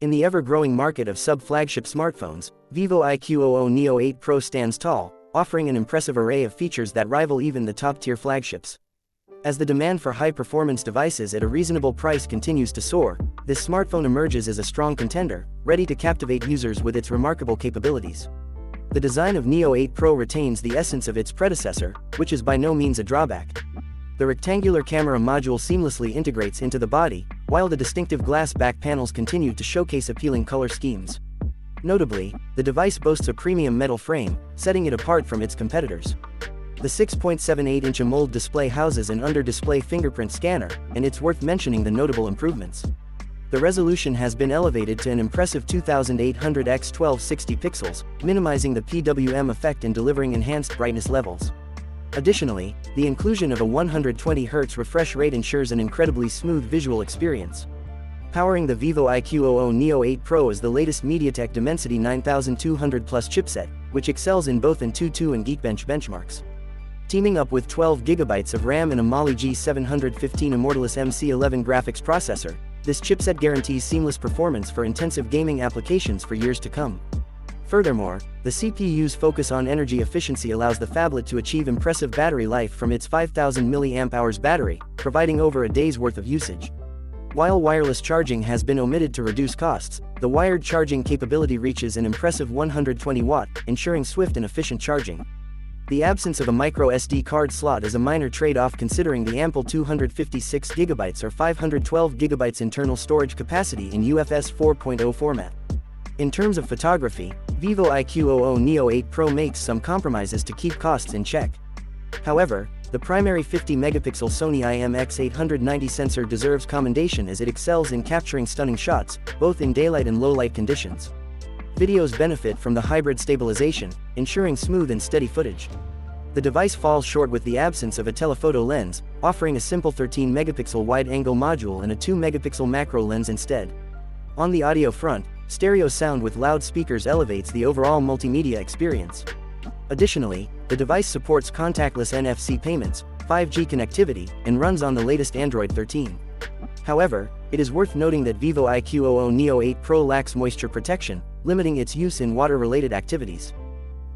In the ever-growing market of sub-flagship smartphones, Vivo IQOO Neo 8 Pro stands tall, offering an impressive array of features that rival even the top-tier flagships. As the demand for high-performance devices at a reasonable price continues to soar, this smartphone emerges as a strong contender, ready to captivate users with its remarkable capabilities. The design of Neo 8 Pro retains the essence of its predecessor, which is by no means a drawback. The rectangular camera module seamlessly integrates into the body, while the distinctive glass back panels continue to showcase appealing color schemes. Notably, the device boasts a premium metal frame, setting it apart from its competitors. The 6.78-inch AMOLED display houses an under-display fingerprint scanner, and it's worth mentioning the notable improvements. The resolution has been elevated to an impressive 2800 x 1260 pixels, minimizing the PWM effect and delivering enhanced brightness levels. Additionally, the inclusion of a 120 Hz refresh rate ensures an incredibly smooth visual experience. Powering the Vivo IQOO Neo 8 Pro is the latest MediaTek Dimensity 9200 Plus chipset, which excels in both Antutu and Geekbench benchmarks. Teaming up with 12GB of RAM and a Mali G715 Immortalis MC11 graphics processor, this chipset guarantees seamless performance for intensive gaming applications for years to come. Furthermore, the CPU's focus on energy efficiency allows the phablet to achieve impressive battery life from its 5000 mAh battery, providing over a day's worth of usage. While wireless charging has been omitted to reduce costs, the wired charging capability reaches an impressive 120 watt, ensuring swift and efficient charging. The absence of a micro SD card slot is a minor trade-off considering the ample 256GB or 512GB internal storage capacity in UFS 4.0 format. In terms of photography, Vivo IQOO Neo 8 Pro makes some compromises to keep costs in check. However, the primary 50-megapixel Sony IMX890 sensor deserves commendation as it excels in capturing stunning shots, both in daylight and low-light conditions. Videos benefit from the hybrid stabilization, ensuring smooth and steady footage. The device falls short with the absence of a telephoto lens, offering a simple 13-megapixel wide-angle module and a 2-megapixel macro lens instead. On the audio front, stereo sound with loudspeakers elevates the overall multimedia experience. Additionally, the device supports contactless NFC payments, 5G connectivity, and runs on the latest Android 13. However, it is worth noting that Vivo IQOO Neo 8 Pro lacks moisture protection, limiting its use in water-related activities.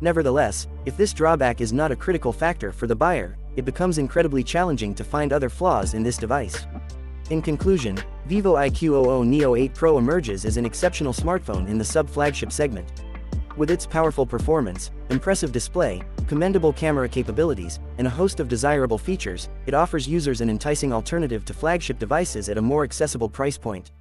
Nevertheless, if this drawback is not a critical factor for the buyer, it becomes incredibly challenging to find other flaws in this device. In conclusion, Vivo IQOO Neo 8 Pro emerges as an exceptional smartphone in the sub-flagship segment. With its powerful performance, impressive display, commendable camera capabilities, and a host of desirable features, it offers users an enticing alternative to flagship devices at a more accessible price point.